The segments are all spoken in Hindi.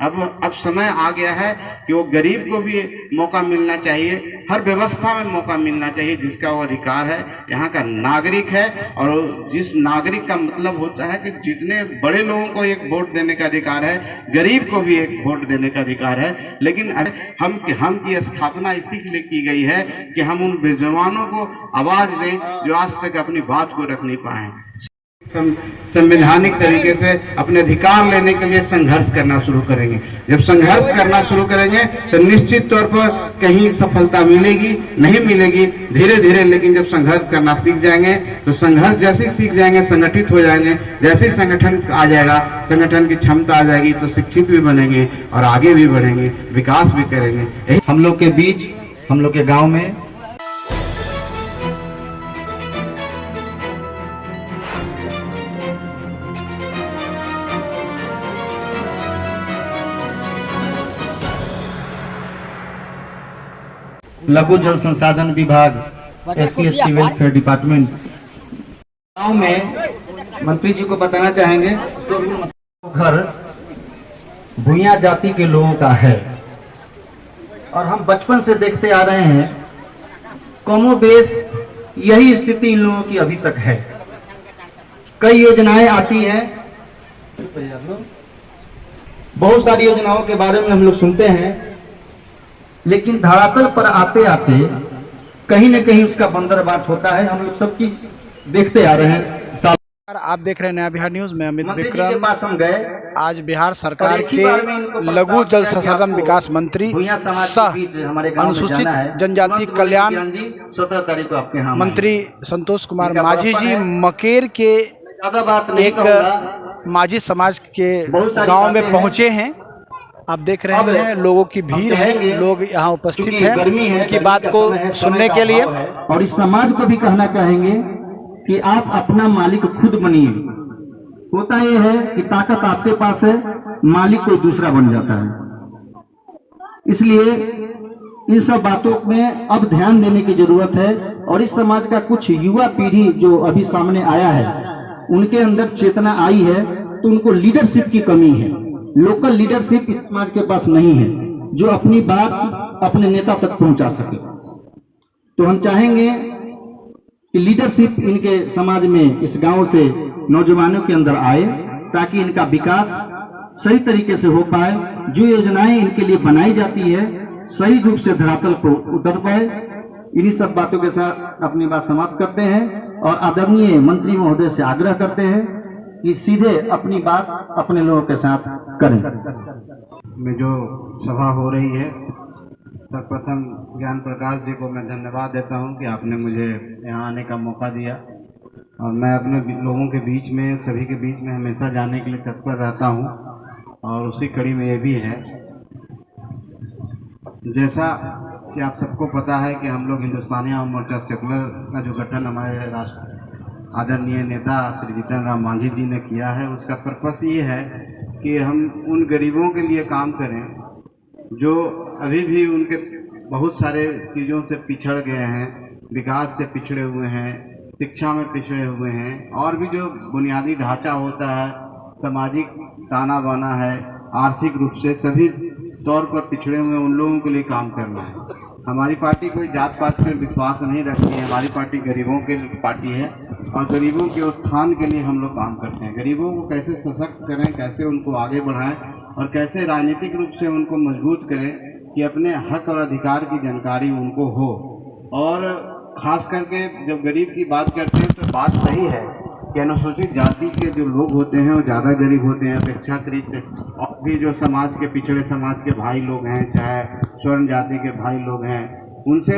अब समय आ गया है कि वो गरीब को भी मौका मिलना चाहिए, हर व्यवस्था में मौका मिलना चाहिए जिसका वो अधिकार है, यहाँ का नागरिक है। और जिस नागरिक का मतलब होता है कि जितने बड़े लोगों को एक वोट देने का अधिकार है, गरीब को भी एक वोट देने का अधिकार है। लेकिन हम की स्थापना इसी के लिए की गई है कि हम उन बेजुबानों को आवाज दें जो आज तक अपनी बात को रख नहीं पाए। संवैधानिक तरीके से अपने अधिकार लेने के लिए संघर्ष करना शुरू करेंगे। जब संघर्ष करना शुरू करेंगे तो निश्चित तौर पर कहीं सफलता मिलेगी, नहीं मिलेगी, धीरे धीरे, लेकिन जब संघर्ष करना सीख जाएंगे तो संघर्ष जैसे सीख जाएंगे, संगठित हो जाएंगे, जैसे ही संगठन आ जाएगा, संगठन की क्षमता आ जाएगी तो शिक्षित भी बनेंगे और आगे भी बढ़ेंगे, विकास भी करेंगे। हम लोग के बीच, हम लोग के गाँव में लघु जल संसाधन विभाग, SC/ST वेलफेयर डिपार्टमेंट गांव में मंत्री जी को बताना चाहेंगे तो घर भूया जाति के लोगों का है और हम बचपन से देखते आ रहे हैं कमोबेश यही स्थिति इन लोगों की अभी तक है। कई योजनाएं आती हैं, बहुत सारी योजनाओं के बारे में हम लोग सुनते हैं, लेकिन धरातल पर आते आते कहीं न कहीं उसका बंदरबाट होता है। हम लोग सब चीज देखते आ रहे हैं। आप देख रहे हैं नया बिहार न्यूज में अमित विक्रम। के पास हम गए, आज बिहार सरकार के लघु जल संसाधन विकास मंत्री सह अनुसूचित जनजाति कल्याण 17 तारीख को आपके यहाँ मंत्री संतोष कुमार माझी जी मकेर के एक माझी समाज के गांव में पहुंचे हैं। आप देख रहे हैं लोगों की भीड़ है, लोग यहाँ उपस्थित हैं उनकी बात को सुनने के लिए। और इस समाज को भी कहना चाहेंगे कि आप अपना मालिक खुद बनिए। होता यह है कि ताकत आपके पास है, मालिक कोई दूसरा बन जाता है। इसलिए इन सब बातों में अब ध्यान देने की जरूरत है। और इस समाज का कुछ युवा पीढ़ी जो अभी सामने आया है, उनके अंदर चेतना आई है, तो उनको लीडरशिप की कमी है। लोकल लीडरशिप इस समाज के पास नहीं है जो अपनी बात अपने नेता तक पहुंचा सके। तो हम चाहेंगे कि लीडरशिप इनके समाज में, इस गांव से नौजवानों के अंदर आए, ताकि इनका विकास सही तरीके से हो पाए। जो योजनाएं इनके लिए बनाई जाती है सही रूप से धरातल पर उतर पाए। इन्हीं सब बातों के साथ अपनी बात समाप्त करते हैं और आदरणीय मंत्री महोदय से आग्रह करते हैं कि सीधे अपनी बात अपने लोगों के साथ करें। में जो सभा हो रही है, सर्वप्रथम ज्ञान प्रकाश जी को मैं धन्यवाद देता हूं कि आपने मुझे यहाँ आने का मौका दिया। और मैं अपने लोगों के बीच में, सभी के बीच में हमेशा जाने के लिए तत्पर रहता हूं। और उसी कड़ी में ये भी है, जैसा कि आप सबको पता है कि हम लोग हिंदुस्तानी आवाम मोर्चा सेकुलर का जो गठन हमारे राष्ट्र आदरणीय नेता श्री जीतन राम मांझी जी ने किया है, उसका पर्पस ये है कि हम उन गरीबों के लिए काम करें जो अभी भी उनके बहुत सारे चीज़ों से पिछड़ गए हैं, विकास से पिछड़े हुए हैं, शिक्षा में पिछड़े हुए हैं, और भी जो बुनियादी ढांचा होता है, सामाजिक ताना बाना है, आर्थिक रूप से सभी तौर पर पिछड़े हुए उन लोगों के लिए काम करना है। हमारी पार्टी कोई जात पात पर विश्वास नहीं रखती है। हमारी पार्टी गरीबों की पार्टी है और गरीबों के उत्थान के लिए हम लोग काम करते हैं। गरीबों को कैसे सशक्त करें, कैसे उनको आगे बढ़ाएं और कैसे राजनीतिक रूप से उनको मजबूत करें कि अपने हक और अधिकार की जानकारी उनको हो। और खास करके जब गरीब की बात करते हैं तो बात सही है कि अनुसूचित जाति के जो लोग होते हैं वो ज़्यादा गरीब होते हैं अपेक्षाकृत। और भी जो समाज के पिछड़े समाज के भाई लोग हैं, चाहे स्वर्ण जाति के भाई लोग हैं, उनसे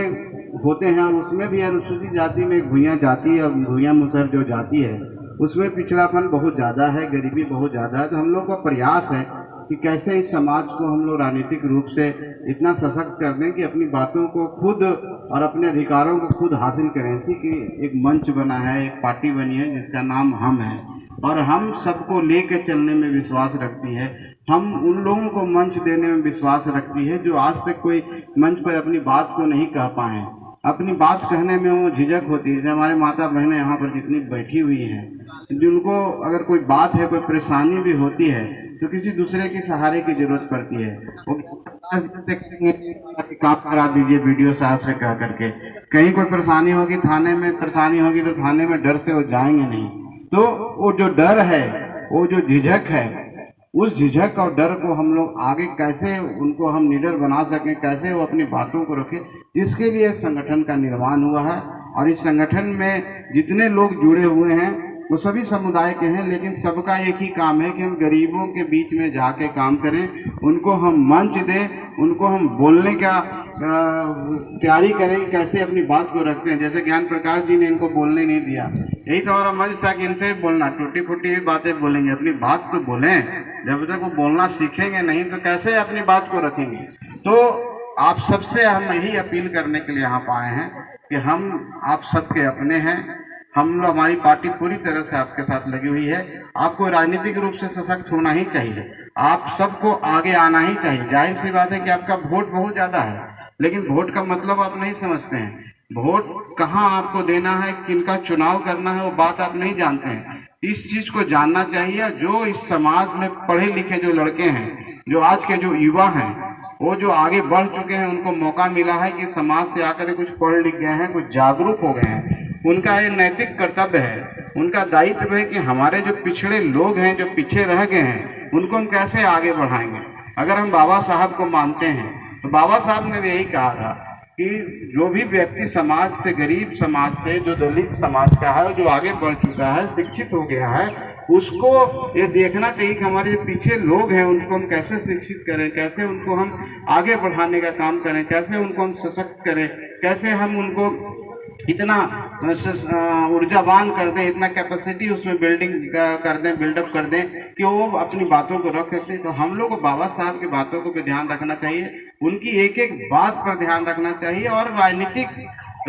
होते हैं। और उसमें भी अनुसूचित जाति में भूया जाति और भूया मुसहर जो जाति है उसमें पिछड़ापन बहुत ज़्यादा है, गरीबी बहुत ज़्यादा है। तो हम लोग का प्रयास है कि कैसे इस समाज को हम लोग राजनीतिक रूप से इतना सशक्त कर दें कि अपनी बातों को खुद और अपने अधिकारों को खुद हासिल करें। इसी की एक मंच बना है, एक पार्टी बनी है जिसका नाम हम है, और हम सबको लेकर चलने में विश्वास रखती है। हम उन लोगों को मंच देने में विश्वास रखती है जो आज तक कोई मंच पर अपनी बात को नहीं कह पाए। अपनी बात कहने में वो झिझक होती है। जैसे हमारे माता बहनें यहाँ पर जितनी बैठी हुई हैं, जिनको अगर कोई बात है, कोई परेशानी भी होती है, तो किसी दूसरे के सहारे की जरूरत पड़ती है। वो काम करा दीजिए वीडियो साहब से कह करके, कहीं कोई परेशानी होगी, थाने में परेशानी होगी तो थाने में डर से वो जाएंगे नहीं। तो वो जो डर है, वो जो झिझक है, उस झिझक और डर को हम लोग आगे कैसे उनको हम निडर बना सकें, कैसे वो अपनी बातों को रखें, इसके लिए एक संगठन का निर्माण हुआ है। और इस संगठन में जितने लोग जुड़े हुए हैं वो सभी समुदाय के हैं, लेकिन सबका एक ही काम है कि हम गरीबों के बीच में जाके काम करें, उनको हम मंच दें, उनको हम बोलने का तैयारी करें, कैसे अपनी बात को रखते हैं। जैसे ज्ञान प्रकाश जी ने इनको बोलने नहीं दिया, यही तो हमारा मंच था कि इनसे बोलना, टूटी फूटी बातें बोलेंगे, अपनी बात तो बोलें। जब तक वो बोलना सीखेंगे नहीं तो कैसे अपनी बात को रखेंगे। तो आप सबसे हम यही अपील करने के लिए यहाँ पाए हैं कि हम आप सबके अपने हैं, हम लोग, हमारी पार्टी पूरी तरह से आपके साथ लगी हुई है। आपको राजनीतिक रूप से सशक्त होना ही चाहिए, आप सबको आगे आना ही चाहिए। जाहिर सी बात है कि आपका वोट बहुत ज्यादा है, लेकिन वोट का मतलब आप नहीं समझते हैं। वोट कहाँ आपको देना है, किनका चुनाव करना है, वो बात आप नहीं जानते हैं। इस चीज को जानना चाहिए। जो इस समाज में पढ़े लिखे जो लड़के हैं, जो आज के जो युवा हैं, वो जो आगे बढ़ चुके हैं, उनको मौका मिला है कि समाज से आकर कुछ पढ़ लिख गए हैं, कुछ जागरूक हो गए हैं। उनका ये नैतिक कर्तव्य है, उनका दायित्व है कि हमारे जो पिछड़े लोग हैं, जो पीछे रह गए हैं, उनको हम कैसे आगे बढ़ाएंगे। अगर हम बाबा साहब को मानते हैं तो बाबा साहब ने भी यही कहा था कि जो भी व्यक्ति समाज से, गरीब समाज से, जो दलित समाज का है, जो आगे बढ़ चुका है, शिक्षित हो गया है, उसको ये देखना चाहिए कि हमारे जो पीछे लोग हैं उनको हम कैसे शिक्षित करें, कैसे उनको हम आगे बढ़ाने का काम करें, कैसे उनको हम सशक्त करें, कैसे हम उनको इतना ऊर्जावान कर दें, इतना कैपेसिटी उसमें बिल्डिंग कर दें, बिल्डअप कर दें कि वो अपनी बातों को रख सकते हैं। तो हम लोग को बाबा साहब की बातों को भी ध्यान रखना चाहिए, उनकी एक एक बात पर ध्यान रखना चाहिए और राजनीतिक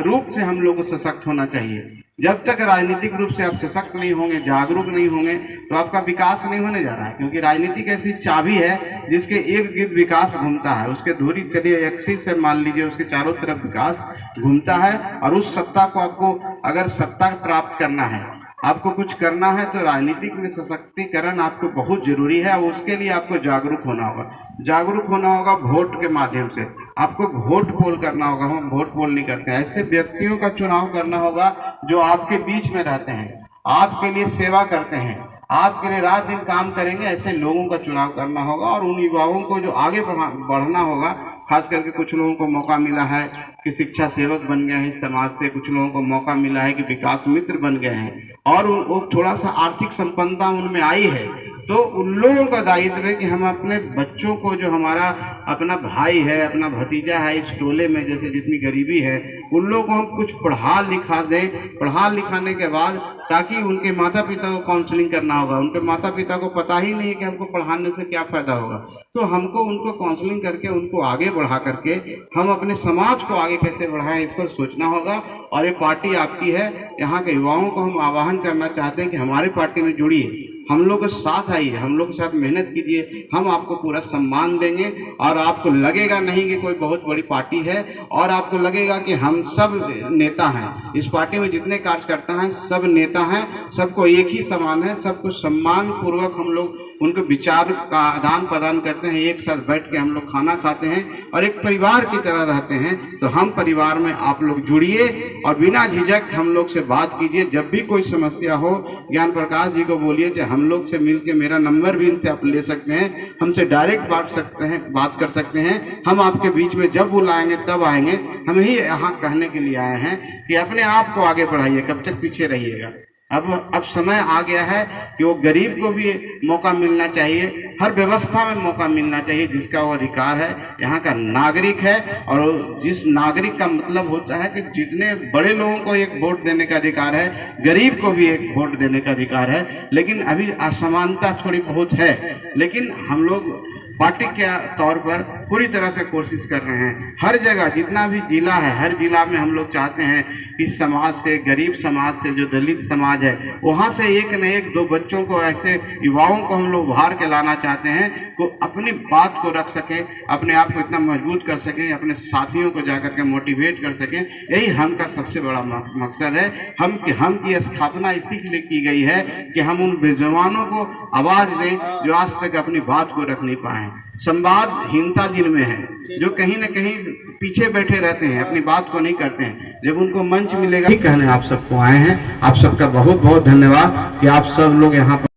रूप से हम लोग को सशक्त होना चाहिए। जब तक राजनीतिक रूप से आप सशक्त नहीं होंगे, जागरूक नहीं होंगे, तो आपका विकास नहीं होने जा रहा है। क्योंकि राजनीतिक ऐसी चाबी है जिसके इर्द गिर्द विकास घूमता है, उसके धुरी चलिए एक्सिस से मान लीजिए, उसके चारों तरफ विकास घूमता है। और उस सत्ता को आपको, अगर सत्ता प्राप्त करना है, आपको कुछ करना है, तो राजनीतिक में सशक्तिकरण आपको बहुत जरूरी है। और उसके लिए आपको जागरूक होना होगा। जागरूक होना होगा वोट के माध्यम से, आपको वोट पोल करना होगा। हम वोट पोल नहीं करते हैं। ऐसे व्यक्तियों का चुनाव करना होगा जो आपके बीच में रहते हैं, आपके लिए सेवा करते हैं, आपके लिए रात दिन काम करेंगे। ऐसे लोगों का चुनाव करना होगा और उन युवाओं को जो आगे बढ़ना होगा। खास करके कुछ लोगों को मौका मिला है कि शिक्षा सेवक बन गए हैं इस समाज से, कुछ लोगों को मौका मिला है कि विकास मित्र बन गए हैं और वो थोड़ा सा आर्थिक संपन्नता उनमें आई है। तो उन लोगों का दायित्व है कि हम अपने बच्चों को, जो हमारा अपना भाई है, अपना भतीजा है इस टोले में, जैसे जितनी गरीबी है, उन लोगों को हम कुछ पढ़ा लिखा दें। पढ़ा लिखाने के बाद ताकि उनके माता पिता को काउंसलिंग करना होगा। उनके माता पिता को पता ही नहीं है कि हमको पढ़ाने से क्या फायदा होगा, तो हमको उनको काउंसलिंग करके उनको आगे बढ़ा करके हम अपने समाज को आगे कैसे बढ़ाएं, इस पर सोचना होगा। और ये पार्टी आपकी है। यहाँ के युवाओं को हम आह्वान करना चाहते हैं कि हमारी पार्टी में जुड़िए, हम लोग के साथ आइए, हम लोग के साथ मेहनत कीजिए, हम आपको पूरा सम्मान देंगे। और आपको लगेगा नहीं कि कोई बहुत बड़ी पार्टी है, और आपको लगेगा कि हम सब नेता हैं। इस पार्टी में जितने कार्यकर्ता हैं सब नेता हैं, सबको एक ही समान है, सबको सम्मान पूर्वक हम लोग उनको विचार का आदान प्रदान करते हैं। एक साथ बैठ के हम लोग खाना खाते हैं और एक परिवार की तरह रहते हैं। तो हम परिवार में आप लोग जुड़िए और बिना झिझक हम लोग से बात कीजिए। जब भी कोई समस्या हो, ज्ञान प्रकाश जी को बोलिए, चाहे हम लोग से मिलके, मेरा नंबर भी इनसे आप ले सकते हैं, हमसे डायरेक्ट बात कर सकते हैं। हम आपके बीच में जब बुलाएंगे तब आएंगे। हम ही यहाँ कहने के लिए आए हैं कि अपने आप को आगे बढ़ाइए, कब तक पीछे रहिएगा। अब समय आ गया है कि वो गरीब को भी मौका मिलना चाहिए, हर व्यवस्था में मौका मिलना चाहिए जिसका वो अधिकार है, यहाँ का नागरिक है। और जिस नागरिक का मतलब होता है कि जितने बड़े लोगों को एक वोट देने का अधिकार है, गरीब को भी एक वोट देने का अधिकार है। लेकिन अभी असमानता थोड़ी बहुत है, लेकिन हम लोग पार्टी के तौर पर पूरी तरह से कोशिश कर रहे हैं। हर जगह जितना भी जिला है, हर जिला में हम लोग चाहते हैं इस समाज से, गरीब समाज से, जो दलित समाज है, वहाँ से एक न एक दो बच्चों को, ऐसे युवाओं को हम लोग उभार के लाना चाहते हैं को अपनी बात को रख सकें, अपने आप को इतना मजबूत कर सकें, अपने साथियों को जाकर के मोटिवेट कर सकें। यही हम का सबसे बड़ा मकसद है। हम की स्थापना इसी के लिए की गई है कि हम उन बेजवानों को आवाज दें जो आज तक अपनी बात को रख नहीं पाए। संवादहीनता जिनमें है, जो कहीं न कहीं पीछे बैठे रहते हैं, अपनी बात को नहीं करते हैं, जब उनको मंच मिलेगा। कहने आप सबको आए हैं, आप सबका बहुत बहुत धन्यवाद कि आप सब लोग यहाँ पर